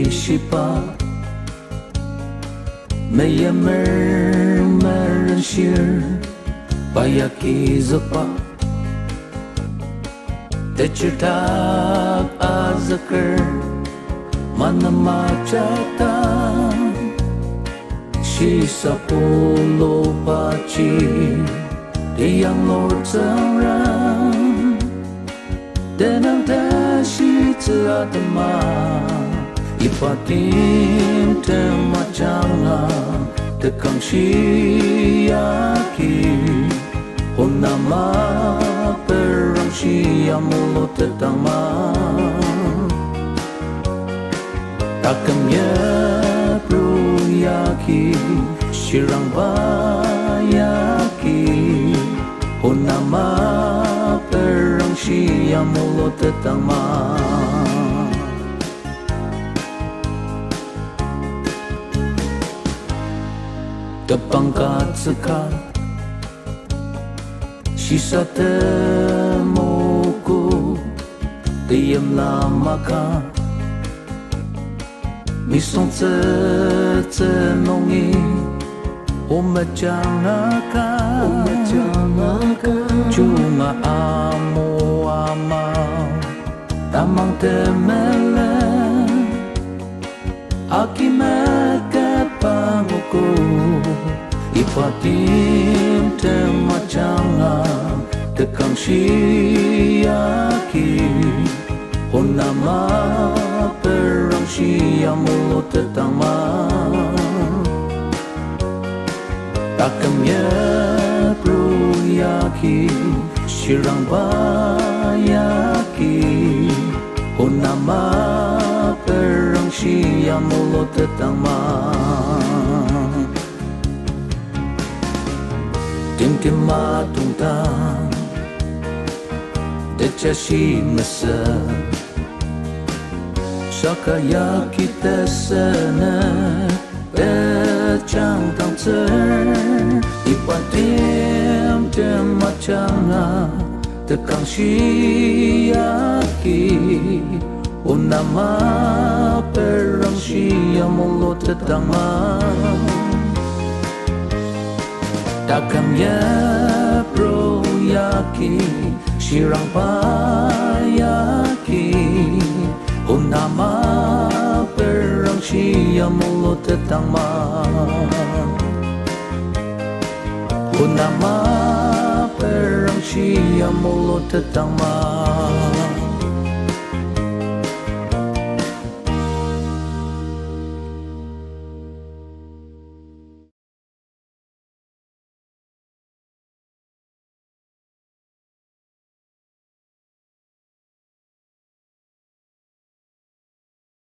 西巴，没也没人心，bayaki zapa, tercetak azakar, mana macata, sisa pulau paci, yang Lord serang, dan si teratema, ipatim temacanga, tekang siyaki, honama perang siya mulut tetama, takamnya pruyaki, sirang bayaki, honama perang siya mulut tetama. Tepangkat sekat sisa temuku diamlah maka misong tenongi umecangaka cuma amu amal tamang temelan akibat kepanguku ipatim temacanga tekang siyaki honama perang siya mulut tetama takamnya pruyaki sirang bayaki honama perang siya mulut tetama tim matung tang decasi mesa sakaya kita sana decang tang ter ipatim temacanga tekang siyaki unama perang siya mulut tetama takamnya proyaki sirang payaki unama perang siya mulut tetama unama perang siya mulut tetama